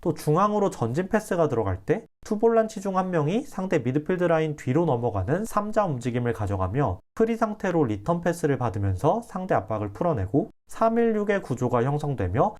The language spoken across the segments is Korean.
또 중앙으로 전진 패스가 들어갈 때 투볼란치 중 한 명이 상대 미드필드 라인 뒤로 넘어가는 3자 움직임을 가져가며 프리 상태로 리턴 패스를 받으면서 상대 압박을 풀어내고 3-1-6의 구조가 형성되며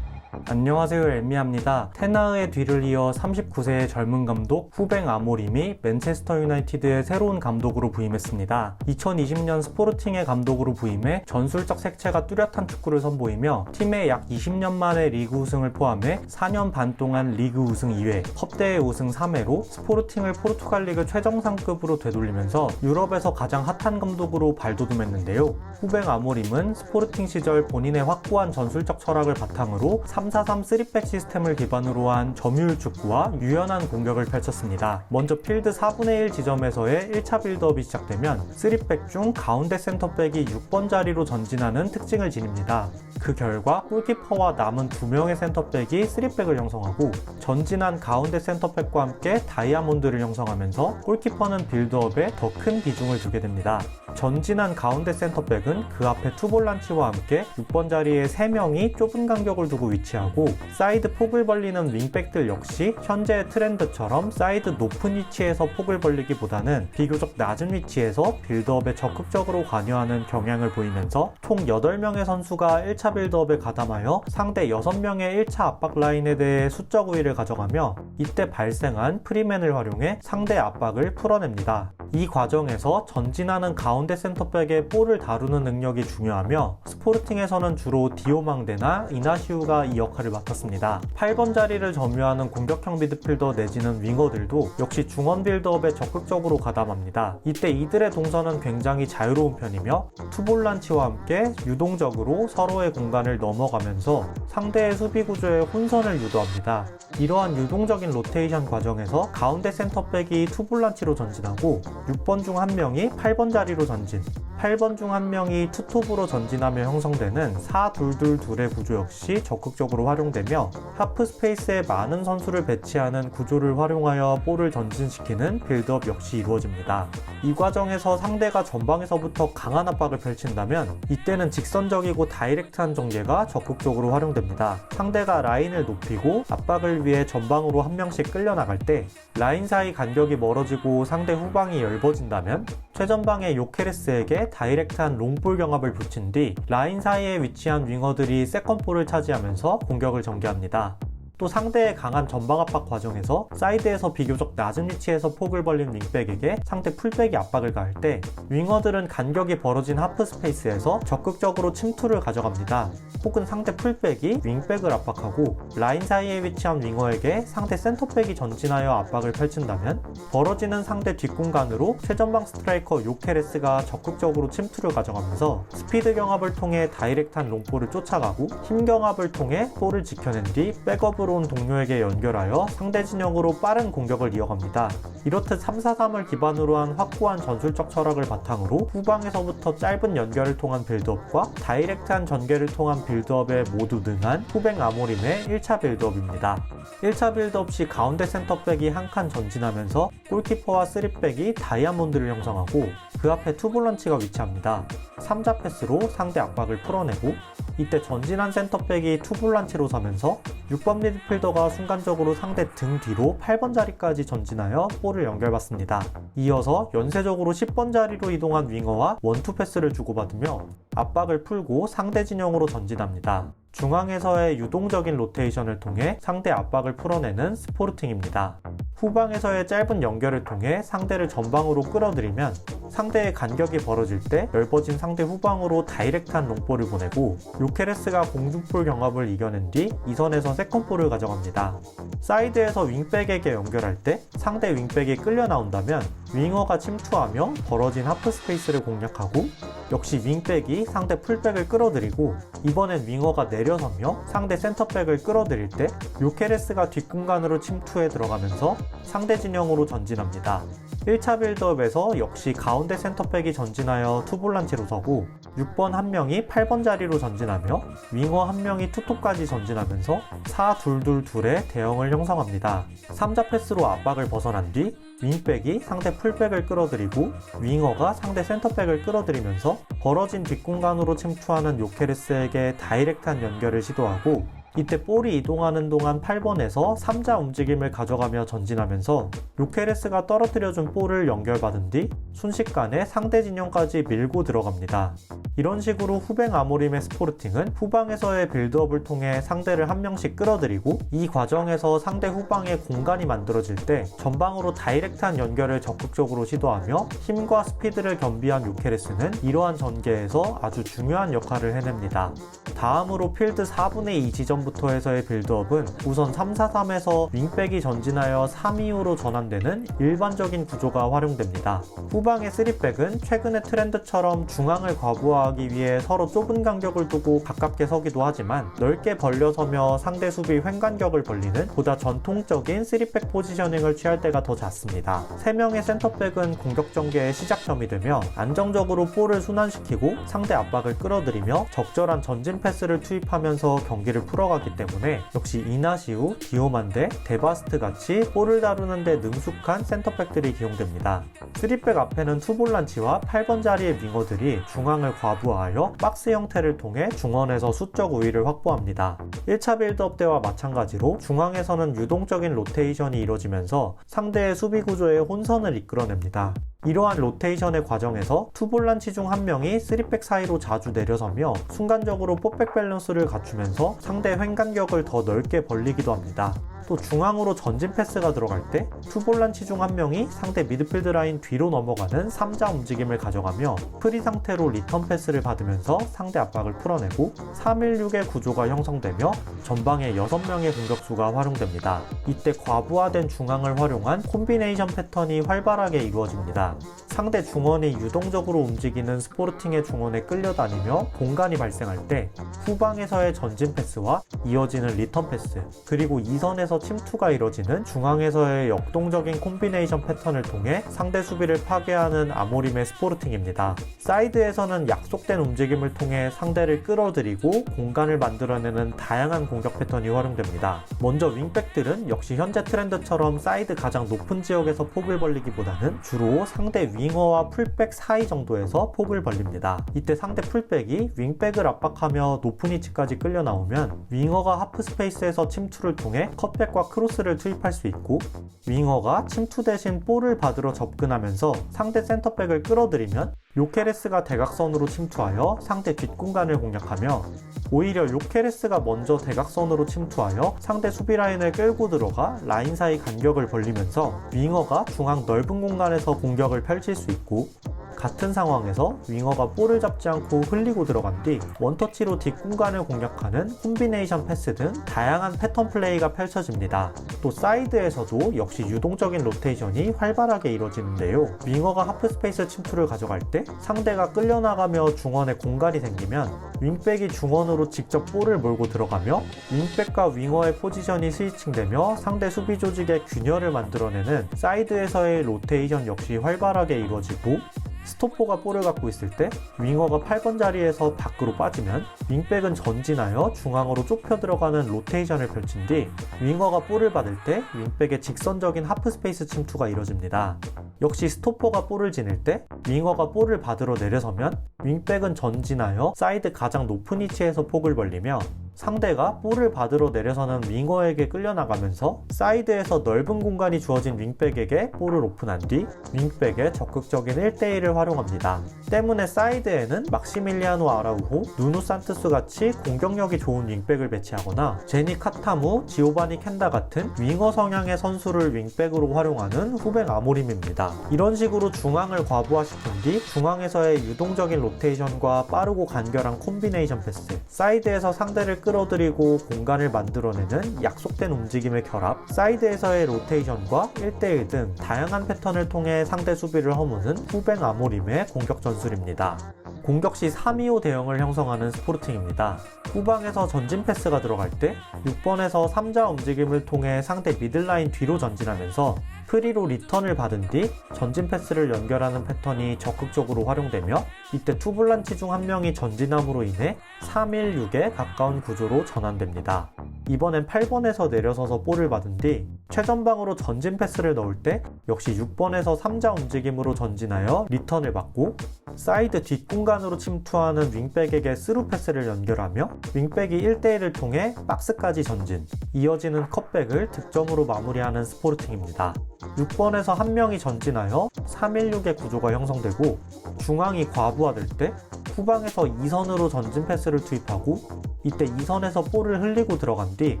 안녕하세요, 엘미야입니다. 테나의 뒤를 이어 39세의 젊은 감독 후뱅 아모림이 맨체스터 유나이티드의 새로운 감독으로 부임했습니다. 2020년 스포르팅의 감독으로 부임해 전술적 색채가 뚜렷한 축구를 선보이며 팀의 약 20년 만에 리그 우승을 포함해 4년 반 동안 리그 우승 2회, 컵대회 우승 3회로 스포르팅을 포르투갈 리그 최정상급으로 되돌리면서 유럽에서 가장 핫한 감독으로 발돋움했는데요. 후뱅 아모림은 스포르팅 시절 본인의 확고한 전술적 철학을 바탕으로 3-4-3 3백 시스템을 기반으로 한 점유율 축구와 유연한 공격을 펼쳤습니다. 먼저 필드 4분의 1 지점에서의 1차 빌드업이 시작되면 3백 중 가운데 센터백이 6번 자리로 전진하는 특징을 지닙니다. 그 결과 골키퍼와 남은 2명의 센터백이 3백을 형성하고 전진한 가운데 센터백과 함께 다이아몬드를 형성하면서 골키퍼는 빌드업에 더 큰 비중을 두게 됩니다. 전진한 가운데 센터백은 그 앞에 투볼란치와 함께 6번 자리에 3명이 좁은 간격을 두고 위치하고 사이드 폭을 벌리는 윙백들 역시 현재의 트렌드처럼 사이드 높은 위치에서 폭을 벌리기보다는 비교적 낮은 위치에서 빌드업에 적극적으로 관여하는 경향을 보이면서 총 8명의 선수가 1차 빌드업에 가담하여 상대 6명의 1차 압박 라인에 대해 수적 우위를 가져가며 이때 발생한 프리맨을 활용해 상대 압박을 풀어냅니다. 이 과정에서 전진하는 가운데 센터백의 볼을 다루는 능력이 중요하며 스포르팅에서는 주로 디오망데나 이나시우가 이 역할을 맡았습니다. 8번 자리를 점유하는 공격형 미드필더 내지는 윙어들도 역시 중원 빌드업에 적극적으로 가담합니다. 이때 이들의 동선은 굉장히 자유로운 편이며 투볼란치와 함께 유동적으로 서로의 공간을 넘어가면서 상대의 수비 구조에 혼선을 유도합니다. 이러한 유동적인 로테이션 과정에서 가운데 센터백이 투볼란치로 전진하고 6번 중 한 명이 8번 자리로 전진, 8번 중 한 명이 투톱으로 전진하며 형성되는 4-2-2-2의 구조 역시 적극적으로 활용되며 하프 스페이스에 많은 선수를 배치하는 구조를 활용하여 볼을 전진시키는 빌드업 역시 이루어집니다. 이 과정에서 상대가 전방에서부터 강한 압박을 펼친다면 이때는 직선적이고 다이렉트한 전개가 적극적으로 활용됩니다. 상대가 라인을 높이고 압박을 위해 전방으로 한 명씩 끌려나갈 때 라인 사이 간격이 멀어지고 상대 후방이 얇아진다면 최전방의 요케레스에게 다이렉트한 롱볼 경합을 붙인 뒤 라인 사이에 위치한 윙어들이 세컨볼을 차지하면서 공격을 전개합니다. 또 상대의 강한 전방 압박 과정에서 사이드에서 비교적 낮은 위치에서 폭을 벌린 윙백에게 상대 풀백이 압박을 가할 때 윙어들은 간격이 벌어진 하프 스페이스에서 적극적으로 침투를 가져갑니다. 혹은 상대 풀백이 윙백을 압박하고 라인 사이에 위치한 윙어에게 상대 센터백이 전진하여 압박을 펼친다면 벌어지는 상대 뒷공간으로 최전방 스트라이커 요케레스가 적극적으로 침투를 가져가면서 스피드 경합을 통해 다이렉트한 롱볼을 쫓아가고 힘 경합을 통해 볼을 지켜낸 뒤 백업으로 온 동료에게 연결하여 상대 진영으로 빠른 공격을 이어갑니다. 이렇듯 3-4-3을 기반으로 한 확고한 전술적 철학을 바탕으로 후방에서부터 짧은 연결을 통한 빌드업과 다이렉트한 전개를 통한 빌드업에 모두 능한 후뱅 아모림의 1차 빌드업입니다. 1차 빌드업 시 가운데 센터백이 한 칸 전진하면서 골키퍼와 3백이 다이아몬드를 형성하고 그 앞에 투볼런치가 위치합니다. 3자 패스로 상대 압박을 풀어내고 이때 전진한 센터백이 투볼란치로 서면서 6번 미드필더가 순간적으로 상대 등 뒤로 8번 자리까지 전진하여 볼을 연결받습니다. 이어서 연쇄적으로 10번 자리로 이동한 윙어와 원투 패스를 주고받으며 압박을 풀고 상대 진영으로 전진합니다. 중앙에서의 유동적인 로테이션을 통해 상대 압박을 풀어내는 스포르팅입니다. 후방에서의 짧은 연결을 통해 상대를 전방으로 끌어들이면 상대의 간격이 벌어질 때 넓어진 상대 후방으로 다이렉트한 롱볼을 보내고 요케레스가 공중볼 경합을 이겨낸 뒤 이선에서 세컨볼을 가져갑니다. 사이드에서 윙백에게 연결할 때 상대 윙백이 끌려 나온다면 윙어가 침투하며 벌어진 하프 스페이스를 공략하고 역시 윙백이 상대 풀백을 끌어들이고 이번엔 윙어가 내려서며 상대 센터백을 끌어들일 때 요케레스가 뒷공간으로 침투해 들어가면서 상대 진영으로 전진합니다. 1차 빌드업에서 역시 가운데 센터백이 전진하여 투볼란치로 서고 6번 한 명이 8번 자리로 전진하며 윙어 한 명이 투톱까지 전진하면서 4-2-2-2의 대형을 형성합니다. 3자 패스로 압박을 벗어난 뒤 윙백이 상대 풀백을 끌어들이고 윙어가 상대 센터백을 끌어들이면서 벌어진 뒷공간으로 침투하는 요케레스에게 다이렉트한 연결을 시도하고 이때 볼이 이동하는 동안 8번에서 3자 움직임을 가져가며 전진하면서 요케레스가 떨어뜨려준 볼을 연결받은 뒤 순식간에 상대 진영까지 밀고 들어갑니다. 이런 식으로 후방 아모림의 스포르팅은 후방에서의 빌드업을 통해 상대를 한 명씩 끌어들이고, 이 과정에서 상대 후방에 공간이 만들어질 때 전방으로 다이렉트한 연결을 적극적으로 시도하며 힘과 스피드를 겸비한 요케레스는 이러한 전개에서 아주 중요한 역할을 해냅니다. 다음으로 필드 4분의 2 지점부터에서의 빌드업은 우선 3-4-3에서 윙백이 전진하여 3-2-5로 전환되는 일반적인 구조가 활용됩니다. 후방의 3백은 최근의 트렌드처럼 중앙을 과부하하기 위해 서로 좁은 간격을 두고 가깝게 서기도 하지만, 넓게 벌려서며 상대 수비 횡간격을 벌리는 보다 전통적인 3백 포지셔닝을 취할 때가 더 잦습니다. 3명의 센터백은 공격 전개의 시작점이 되며 안정적으로 볼을 순환시키고 상대 압박을 끌어들이며 적절한 전진 패스를 투입하면서 경기를 풀어가기 때문에 역시 이나시우, 디오만데, 데바스트 같이 볼을 다루는 데 능숙한 센터백들이 기용됩니다. 3백 앞에는 투볼란치와 8번 자리의 윙어들이 중앙을 과부하하여 박스 형태를 통해 중원에서 수적 우위를 확보합니다. 1차 빌드업 때와 마찬가지로 중앙에서는 유동적인 로테이션이 이루어지면서 상대의 수비 구조에 혼선을 이끌어냅니다. 이러한 로테이션의 과정에서 투볼란치 중 한 명이 3백 사이로 자주 내려서며 순간적으로 포백 밸런스를 갖추면서 상대 횡간격을 더 넓게 벌리기도 합니다. 또 중앙으로 전진 패스가 들어갈 때 투볼란치 중 한 명이 상대 미드필드 라인 뒤로 넘어가는 3자 움직임을 가져가며 프리 상태로 리턴 패스를 받으면서 상대 압박을 풀어내고 3-1-6의 구조가 형성되며 전방에 6명의 공격수가 활용됩니다. 이때 과부하된 중앙을 활용한 콤비네이션 패턴이 활발하게 이루어집니다. 상대 중원이 유동적으로 움직이는 스포르팅의 중원에 끌려다니며 공간이 발생할 때 후방에서의 전진 패스와 이어지는 리턴 패스, 그리고 2선에서 침투가 이뤄지는 중앙에서의 역동적인 콤비네이션 패턴을 통해 상대 수비를 파괴하는 아모림의 스포르팅입니다. 사이드에서는 약속된 움직임을 통해 상대를 끌어들이고 공간을 만들어내는 다양한 공격 패턴이 활용됩니다. 먼저 윙백들은 역시 현재 트렌드처럼 사이드 가장 높은 지역에서 폭을 벌리기보다는 주로 상대 윙어와 풀백 사이 정도에서 폭을 벌립니다. 이때 상대 풀백이 윙백을 압박하며 높은 위치까지 끌려 나오면 윙어가 하프 스페이스에서 침투를 통해 컷백과 크로스를 투입할 수 있고, 윙어가 침투 대신 볼을 받으러 접근하면서 상대 센터백을 끌어들이면 요케레스가 대각선으로 침투하여 상대 뒷공간을 공략하며, 오히려 요케레스가 먼저 대각선으로 침투하여 상대 수비 라인을 끌고 들어가 라인 사이 간격을 벌리면서 윙어가 중앙 넓은 공간에서 공격을 펼칠 수 있고, 같은 상황에서 윙어가 볼을 잡지 않고 흘리고 들어간 뒤 원터치로 뒷공간을 공략하는 콤비네이션 패스 등 다양한 패턴 플레이가 펼쳐집니다. 또 사이드에서도 역시 유동적인 로테이션이 활발하게 이루어지는데요. 윙어가 하프 스페이스 침투를 가져갈 때 상대가 끌려나가며 중원에 공간이 생기면 윙백이 중원으로 직접 볼을 몰고 들어가며 윙백과 윙어의 포지션이 스위칭되며 상대 수비 조직의 균열을 만들어내는 사이드에서의 로테이션 역시 활발하게 이루어지고, 스토퍼가 볼을 갖고 있을 때 윙어가 8번 자리에서 밖으로 빠지면 윙백은 전진하여 중앙으로 좁혀 들어가는 로테이션을 펼친 뒤 윙어가 볼을 받을 때 윙백의 직선적인 하프 스페이스 침투가 이뤄집니다. 역시 스토퍼가 볼을 지닐 때 윙어가 볼을 받으러 내려서면 윙백은 전진하여 사이드 가장 높은 위치에서 폭을 벌리며 상대가 볼을 받으러 내려서는 윙어에게 끌려나가면서 사이드에서 넓은 공간이 주어진 윙백에게 볼을 오픈한 뒤 윙백의 적극적인 1대1을 활용합니다. 때문에 사이드에는 막시밀리아노 아라우호, 누누 산토스 같이 공격력이 좋은 윙백을 배치하거나 제니 카타무, 지오바니 켄다 같은 윙어 성향의 선수를 윙백으로 활용하는 후백 아모림입니다. 이런 식으로 중앙을 과부하시킨 뒤 중앙에서의 유동적인 로테이션과 빠르고 간결한 콤비네이션 패스, 사이드에서 상대를 끌어들이고 공간을 만들어내는 약속된 움직임의 결합, 사이드에서의 로테이션과 1대1 등 다양한 패턴을 통해 상대 수비를 허무는 후백 아모림의 공격 전술입니다. 공격 시 3-2-5 대형을 형성하는 스포르팅입니다. 후방에서 전진 패스가 들어갈 때 6번에서 3자 움직임을 통해 상대 미들라인 뒤로 전진하면서 프리로 리턴을 받은 뒤 전진 패스를 연결하는 패턴이 적극적으로 활용되며 이때 투볼란치 중 한 명이 전진함으로 인해 3-1-6에 가까운 구조로 전환됩니다. 이번엔 8번에서 내려서서 볼을 받은 뒤 최전방으로 전진 패스를 넣을 때 역시 6번에서 3자 움직임으로 전진하여 리턴을 받고 사이드 뒷공간으로 침투하는 윙백에게 스루 패스를 연결하며 윙백이 1대1을 통해 박스까지 전진, 이어지는 컷백을 득점으로 마무리하는 스포르팅입니다. 6번에서 한 명이 전진하여 3-1-6의 구조가 형성되고 중앙이 과부하될 때 후방에서 2선으로 전진 패스를 투입하고 이때 2선에서 볼을 흘리고 들어간 뒤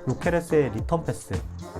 요케레스의 리턴 패스,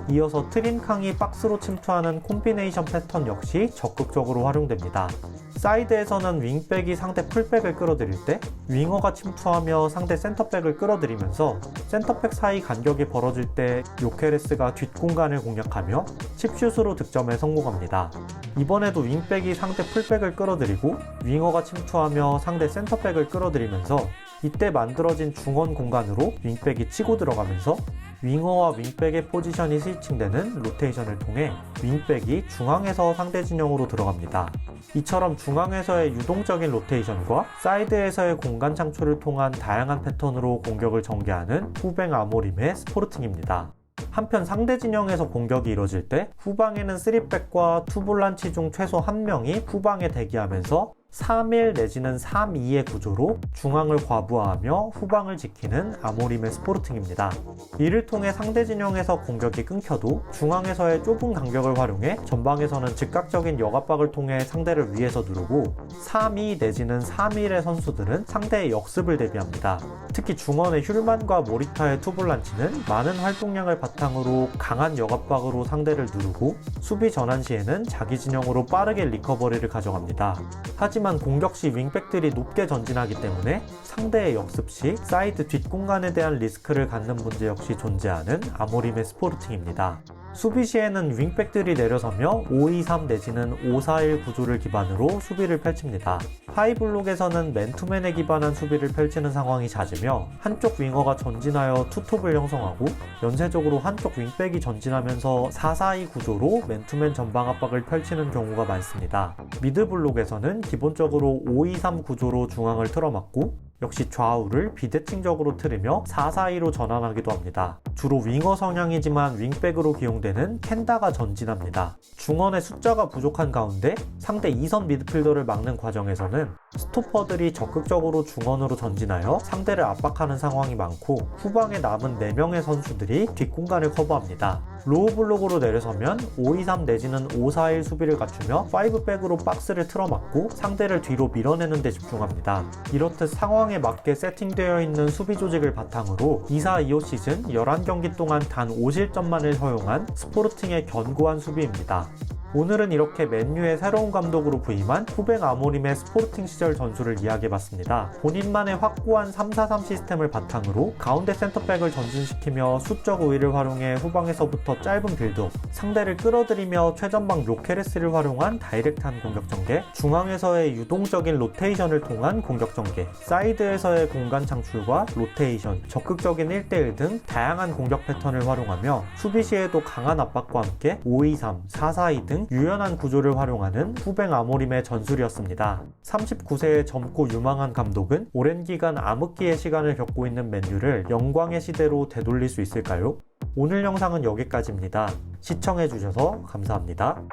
이어서 트린캉이 박스로 침투하는 콤비네이션 패턴 역시 적극적으로 활용됩니다. 사이드에서는 윙백이 상대 풀백을 끌어들일 때 윙어가 침투하며 상대 센터백을 끌어들이면서 센터백 사이 간격이 벌어질 때 요케레스가 뒷공간을 공략하며 칩슛으로 득점에 성공합니다. 이번에도 윙백이 상대 풀백을 끌어들이고 윙어가 침투하며 상대 센터백을 끌어들이면서 이때 만들어진 중원 공간으로 윙백이 치고 들어가면서 윙어와 윙백의 포지션이 스위칭되는 로테이션을 통해 윙백이 중앙에서 상대 진영으로 들어갑니다. 이처럼 중앙에서의 유동적인 로테이션과 사이드에서의 공간 창출을 통한 다양한 패턴으로 공격을 전개하는 후뱅 아모림의 스포르팅입니다. 한편 상대 진영에서 공격이 이뤄질 때 후방에는 3백과 투볼란치 중 최소 한 명이 후방에 대기하면서 3-1 내지는 3-2의 구조로 중앙을 과부하하며 후방을 지키는 아모림의 스포르팅입니다. 이를 통해 상대 진영에서 공격이 끊겨도 중앙에서의 좁은 간격을 활용해 전방에서는 즉각적인 역압박을 통해 상대를 위에서 누르고 3-2 내지는 3-1의 선수들은 상대의 역습을 대비합니다. 특히 중원의 슐만과 모리타의 투볼란치는 많은 활동량을 바탕으로 강한 역압박으로 상대를 누르고 수비 전환 시에는 자기 진영으로 빠르게 리커버리를 가져갑니다. 하지만 공격 시 윙백들이 높게 전진하기 때문에 상대의 역습 시 사이드 뒷공간에 대한 리스크를 갖는 문제 역시 존재하는 아모림의 스포르팅입니다. 수비 시에는 윙백들이 내려서며 5-2-3 내지는 5-4-1 구조를 기반으로 수비를 펼칩니다. 하이블록에서는 맨투맨에 기반한 수비를 펼치는 상황이 잦으며 한쪽 윙어가 전진하여 투톱을 형성하고 연쇄적으로 한쪽 윙백이 전진하면서 4-4-2 구조로 맨투맨 전방 압박을 펼치는 경우가 많습니다. 미드블록에서는 기본적으로 5-2-3 구조로 중앙을 틀어막고 역시 좌우를 비대칭적으로 틀으며 4-4-2로 전환하기도 합니다. 주로 윙어 성향이지만 윙백으로 기용되는 켄다가 전진합니다. 중원의 숫자가 부족한 가운데 상대 2선 미드필더를 막는 과정에서는 스토퍼들이 적극적으로 중원으로 전진하여 상대를 압박하는 상황이 많고 후방에 남은 4명의 선수들이 뒷공간을 커버합니다. 로우블록으로 내려서면 5-2-3 내지는 5-4-1 수비를 갖추며 5백으로 박스를 틀어막고 상대를 뒤로 밀어내는 데 집중합니다. 이렇듯 상황에 맞게 세팅되어 있는 수비 조직을 바탕으로 24-25 시즌 11경기 동안 단 5실점만을 허용한 스포르팅의 견고한 수비입니다. 오늘은 이렇게 맨유의 새로운 감독으로 부임한 후뱅 아모림의 스포르팅 시절 전술을 이야기해봤습니다. 본인만의 확고한 3-4-3 시스템을 바탕으로 가운데 센터백을 전진시키며 수적 우위를 활용해 후방에서부터 짧은 빌드업, 상대를 끌어들이며 최전방 요케레스를 활용한 다이렉트한 공격 전개, 중앙에서의 유동적인 로테이션을 통한 공격 전개, 사이드에서의 공간 창출과 로테이션, 적극적인 1대1 등 다양한 공격 패턴을 활용하며 수비 시에도 강한 압박과 함께 5-2-3, 4-4-2 등 유연한 구조를 활용하는 후뱅 아모림의 전술이었습니다. 39세의 젊고 유망한 감독은 오랜 기간 암흑기의 시간을 겪고 있는 맨유를 영광의 시대로 되돌릴 수 있을까요? 오늘 영상은 여기까지입니다. 시청해주셔서 감사합니다.